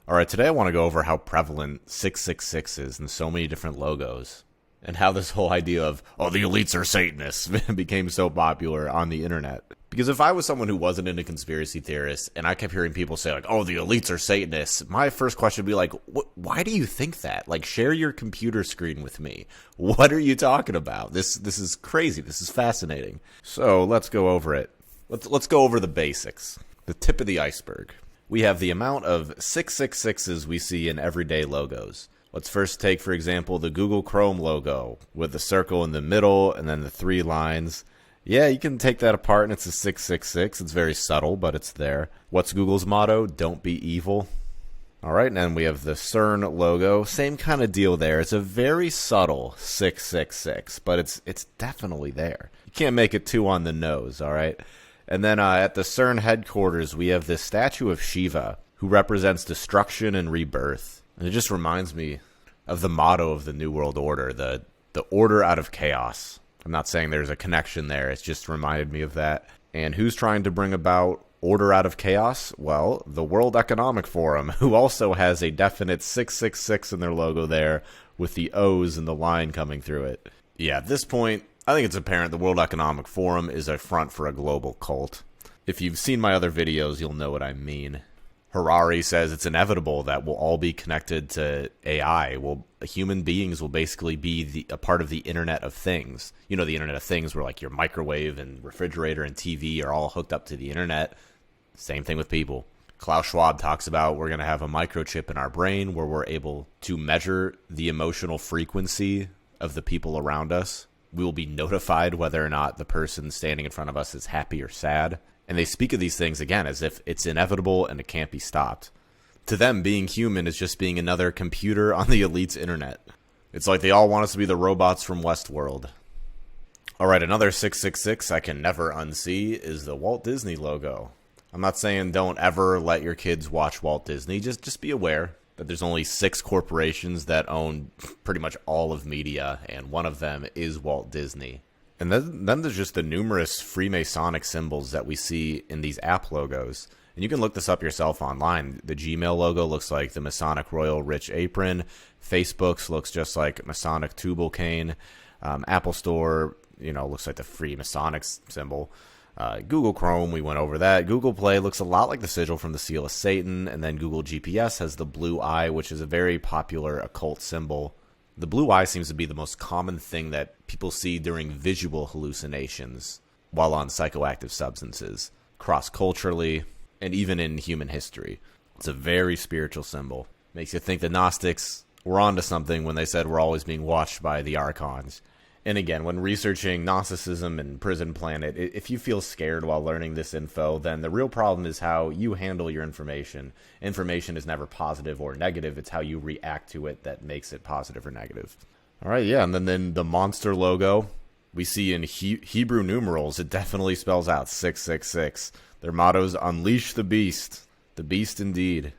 All right, today I want to go over how prevalent 666 is in so many different logos, and how this whole idea of, oh, the elites are Satanists became so popular on the internet. Because if I was someone who wasn't into conspiracy theorists, and I kept hearing people say, like, oh, the elites are Satanists, my first question would be like, why do you think that? Like, share your computer screen with me. What are you talking about? This is crazy. This is fascinating. So let's go over it. Let's go over the basics. The tip of the iceberg. We have the amount of 666s we see in everyday logos. Let's first take, for example, the Google Chrome logo with the circle in the middle and then the 3 lines. Yeah, you can take that apart and it's a 666. It's very subtle, but it's there. What's Google's motto? Don't be evil. All right, and then we have the CERN logo. Same kind of deal there. It's a very subtle 666, but it's definitely there. You can't make it too on the nose, all right? And then at the CERN headquarters, we have this statue of Shiva, who represents destruction and rebirth. And it just reminds me of the motto of the New World Order, the order out of chaos. I'm not saying there's a connection there. It's just reminded me of that. And who's trying to bring about order out of chaos? Well, the World Economic Forum, who also has a definite 666 in their logo there with the O's and the line coming through it. Yeah, at this point, I think it's apparent the World Economic Forum is a front for a global cult. If you've seen my other videos, you'll know what I mean. Harari says it's inevitable that we'll all be connected to AI. Human beings will basically be a part of the Internet of Things. You know, the Internet of Things where like your microwave and refrigerator and TV are all hooked up to the Internet. Same thing with people. Klaus Schwab talks about we're going to have a microchip in our brain where we're able to measure the emotional frequency of the people around us. We will be notified whether or not the person standing in front of us is happy or sad. And they speak of these things, again, as if it's inevitable and it can't be stopped. To them, being human is just being another computer on the elite's internet. It's like they all want us to be the robots from Westworld. All right, another 666 I can never unsee is the Walt Disney logo. I'm not saying don't ever let your kids watch Walt Disney. Just be aware that there's only 6 corporations that own pretty much all of media, and one of them is Walt Disney. And then there's just the numerous Freemasonic symbols that we see in these app logos. And you can look this up yourself online. The Gmail logo looks like the Masonic Royal Rich Apron. Facebook's looks just like Masonic Tubal Cane. Apple Store, looks like the Freemasonic symbol. Google Chrome, we went over that. Google Play looks a lot like the sigil from the Seal of Satan. And then Google GPS has the blue eye, which is a very popular occult symbol. The blue eye seems to be the most common thing that people see during visual hallucinations while on psychoactive substances, cross-culturally, and even in human history. It's a very spiritual symbol. Makes you think the Gnostics were onto something when they said we're always being watched by the archons. And again, when researching Gnosticism and Prison Planet, if you feel scared while learning this info, then the real problem is how you handle your information. Information is never positive or negative. It's how you react to it that makes it positive or negative. All right, yeah, and then the monster logo we see in Hebrew numerals. It definitely spells out 666. Their motto is Unleash the Beast indeed.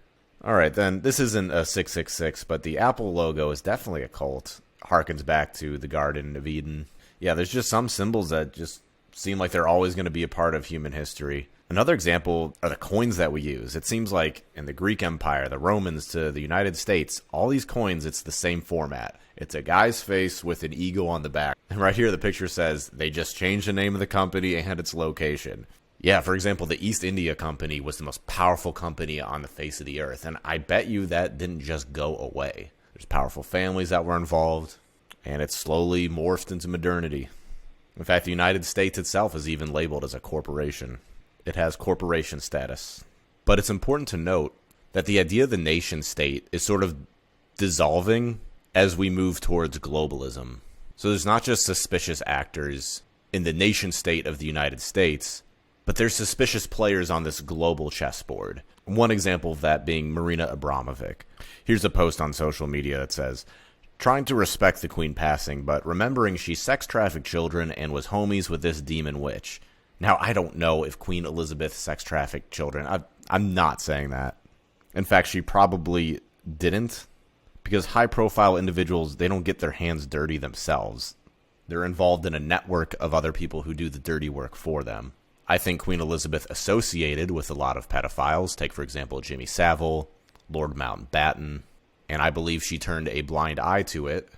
All right, then this isn't a 666, but the Apple logo is definitely a cult. Harkens back to the Garden of Eden. Yeah, there's just some symbols that just seem like they're always going to be a part of human history. Another example are the coins that we use. It seems like in the Greek Empire, the Romans to the United States, all these coins, it's the same format. It's a guy's face with an eagle on the back. And right here, the picture says they just changed the name of the company and its location. Yeah, for example, the East India Company was the most powerful company on the face of the earth. And I bet you that didn't just go away. There's powerful families that were involved, and it's slowly morphed into modernity. In fact, the United States itself is even labeled as a corporation. It has corporation status. But it's important to note that the idea of the nation state is sort of dissolving as we move towards globalism. So there's not just suspicious actors in the nation state of the United States, but there's suspicious players on this global chessboard. One example of that being Marina Abramovic. Here's a post on social media that says, trying to respect the queen passing, but remembering she sex-trafficked children and was homies with this demon witch. Now, I don't know if Queen Elizabeth sex-trafficked children. I'm not saying that. In fact, she probably didn't, because high-profile individuals, they don't get their hands dirty themselves. They're involved in a network of other people who do the dirty work for them. I think Queen Elizabeth associated with a lot of pedophiles. Take, for example, Jimmy Savile, Lord Mountbatten, and I believe she turned a blind eye to it,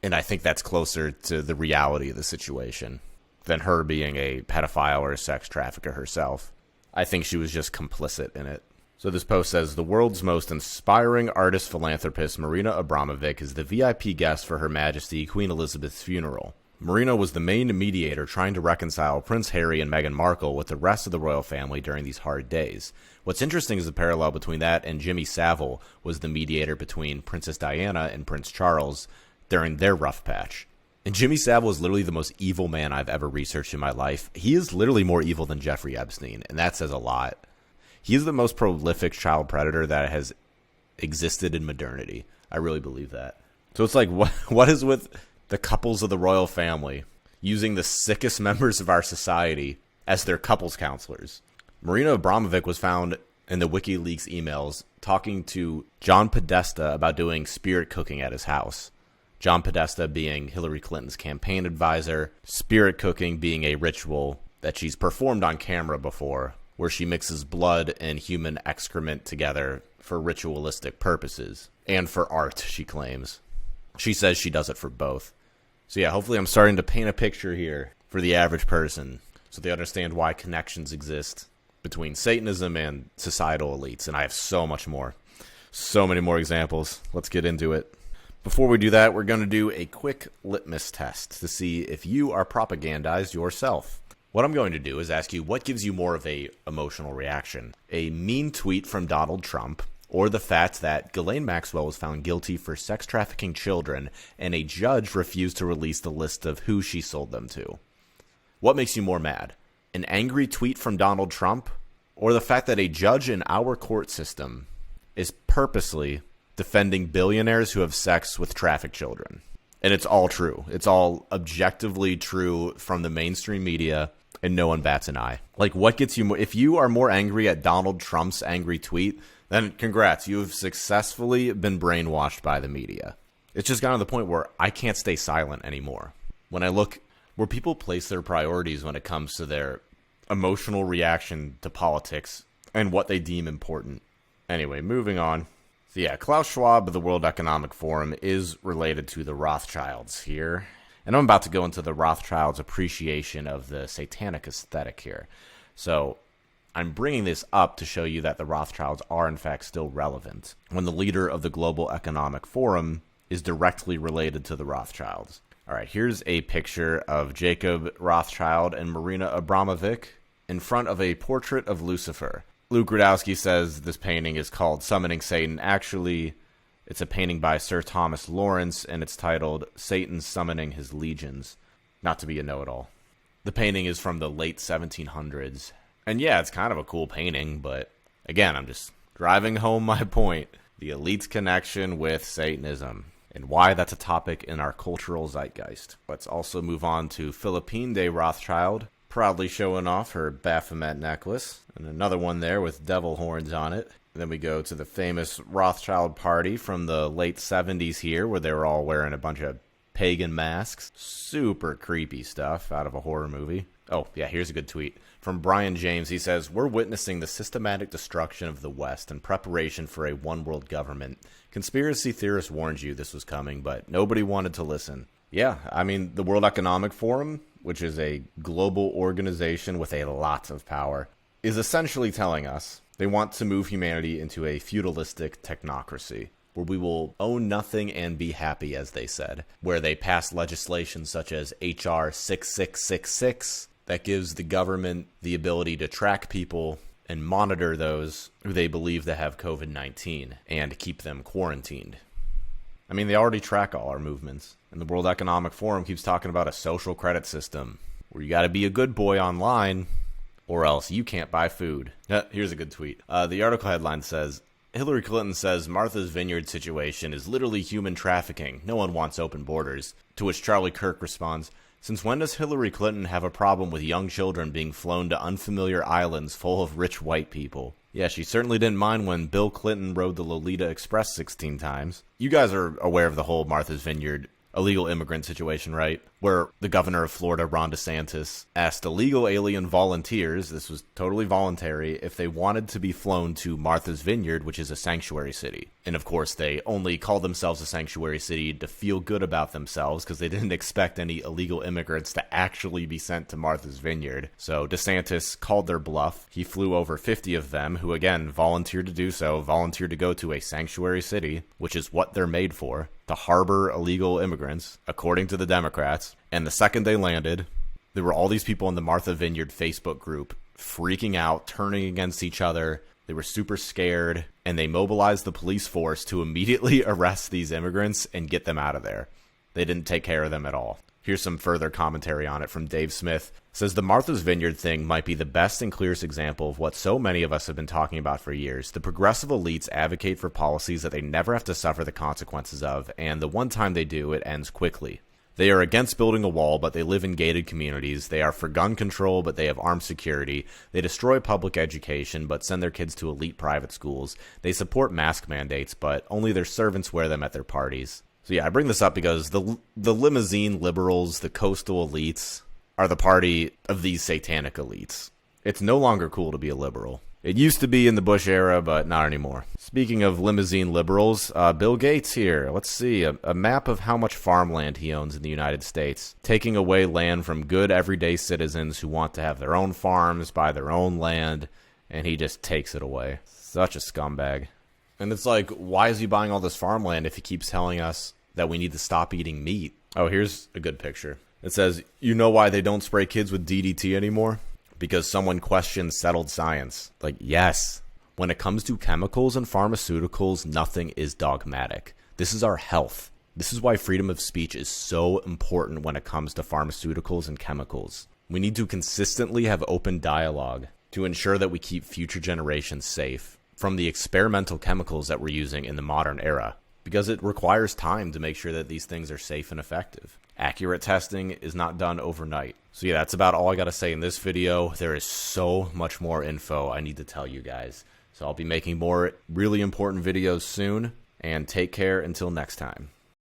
and I think that's closer to the reality of the situation than her being a pedophile or a sex trafficker herself. I think she was just complicit in it. So this post says, the world's most inspiring artist philanthropist, Marina Abramovic, is the VIP guest for Her Majesty Queen Elizabeth's funeral. Marina was the main mediator trying to reconcile Prince Harry and Meghan Markle with the rest of the royal family during these hard days. What's interesting is the parallel between that and Jimmy Savile was the mediator between Princess Diana and Prince Charles during their rough patch. And Jimmy Savile is literally the most evil man I've ever researched in my life. He is literally more evil than Jeffrey Epstein, and that says a lot. He is the most prolific child predator that has existed in modernity. I really believe that. So it's like, what is with the couples of the royal family using the sickest members of our society as their couples counselors? Marina Abramovic was found in the WikiLeaks emails talking to John Podesta about doing spirit cooking at his house. John Podesta being Hillary Clinton's campaign advisor, spirit cooking being a ritual that she's performed on camera before, where she mixes blood and human excrement together for ritualistic purposes, and for art, she claims. She says she does it for both. So yeah, hopefully I'm starting to paint a picture here for the average person, so they understand why connections exist between Satanism and societal elites, and I have so much more. So many more examples. Let's get into it. Before we do that, we're going to do a quick litmus test to see if you are propagandized yourself. What I'm going to do is ask you what gives you more of a emotional reaction. A mean tweet from Donald Trump, or the fact that Ghislaine Maxwell was found guilty for sex trafficking children and a judge refused to release the list of who she sold them to. What makes you more mad? An angry tweet from Donald Trump, or the fact that a judge in our court system is purposely defending billionaires who have sex with trafficked children? And it's all true. It's all objectively true from the mainstream media, and no one bats an eye. Like, what gets you more? If you are more angry at Donald Trump's angry tweet, then congrats, you have successfully been brainwashed by the media. It's just gotten to the point where I can't stay silent anymore. When I look where people place their priorities when it comes to their emotional reaction to politics and what they deem important. Anyway, moving on. So yeah, Klaus Schwab of the World Economic Forum is related to the Rothschilds here. And I'm about to go into the Rothschilds' appreciation of the satanic aesthetic here. So I'm bringing this up to show you that the Rothschilds are in fact still relevant when the leader of the Global Economic Forum is directly related to the Rothschilds. All right, here's a picture of Jacob Rothschild and Marina Abramovic in front of a portrait of Lucifer. Luke Rudowski says this painting is called Summoning Satan. Actually, it's a painting by Sir Thomas Lawrence, and it's titled Satan Summoning His Legions. Not to be a know-it-all. The painting is from the late 1700s. And yeah, it's kind of a cool painting, but again, I'm just driving home my point. The elite's connection with Satanism, and why that's a topic in our cultural zeitgeist. Let's also move on to Philippine Day Rothschild, proudly showing off her Baphomet necklace, and another one there with devil horns on it. And then we go to the famous Rothschild party from the late 70s here, where they were all wearing a bunch of pagan masks. Super creepy stuff out of a horror movie. Oh, yeah, here's a good tweet from Brian James. He says, "We're witnessing the systematic destruction of the West in preparation for a one-world government. Conspiracy theorists warned you this was coming, but nobody wanted to listen." Yeah, I mean, the World Economic Forum, which is a global organization with a lot of power, is essentially telling us they want to move humanity into a feudalistic technocracy, where we will own nothing and be happy, as they said, where they pass legislation such as HR 6666 that gives the government the ability to track people and monitor those who they believe to have COVID-19 and keep them quarantined. I mean, they already track all our movements. And the World Economic Forum keeps talking about a social credit system where you got to be a good boy online or else you can't buy food. Here's a good tweet. The article headline says, Hillary Clinton says Martha's Vineyard situation is literally human trafficking. No one wants open borders. To which Charlie Kirk responds, "Since when does Hillary Clinton have a problem with young children being flown to unfamiliar islands full of rich white people?" Yeah, she certainly didn't mind when Bill Clinton rode the Lolita Express 16 times. You guys are aware of the whole Martha's Vineyard illegal immigrant situation, right? where the governor of Florida, Ron DeSantis, asked illegal alien volunteers, this was totally voluntary, if they wanted to be flown to Martha's Vineyard, which is a sanctuary city. And of course, they only called themselves a sanctuary city to feel good about themselves because they didn't expect any illegal immigrants to actually be sent to Martha's Vineyard. So DeSantis called their bluff. He flew over 50 of them, who again volunteered to do so, volunteered to go to a sanctuary city, which is what they're made for, to harbor illegal immigrants, according to the Democrats. And the second they landed, there were all these people in the Martha Vineyard Facebook group freaking out, turning against each other. They were super scared, and they mobilized the police force to immediately arrest these immigrants and get them out of there. They didn't take care of them at all. Here's some further commentary on it from Dave Smith. It says, the Martha's Vineyard thing might be the best and clearest example of what so many of us have been talking about for years. The progressive elites advocate for policies that they never have to suffer the consequences of, and the one time they do, it ends quickly. They are against building a wall, but they live in gated communities. They are for gun control, but they have armed security. They destroy public education, but send their kids to elite private schools. They support mask mandates, but only their servants wear them at their parties. So yeah, I bring this up because the limousine liberals, the coastal elites, are the party of these satanic elites. It's no longer cool to be a liberal. It used to be in the Bush era, but not anymore. Speaking of limousine liberals, Bill Gates here. Let's see, a map of how much farmland he owns in the United States. Taking away land from good everyday citizens who want to have their own farms, buy their own land, and he just takes it away. Such a scumbag. And it's like, why is he buying all this farmland if he keeps telling us that we need to stop eating meat? Oh, here's a good picture. It says, you know why they don't spray kids with DDT anymore? Because someone questions settled science. Like, yes. When it comes to chemicals and pharmaceuticals, nothing is dogmatic. This is our health. This is why freedom of speech is so important when it comes to pharmaceuticals and chemicals. We need to consistently have open dialogue to ensure that we keep future generations safe from the experimental chemicals that we're using in the modern era, because it requires time to make sure that these things are safe and effective. Accurate testing is not done overnight. So yeah, that's about all I got to say in this video. There is so much more info I need to tell you guys. So I'll be making more really important videos soon, and take care until next time.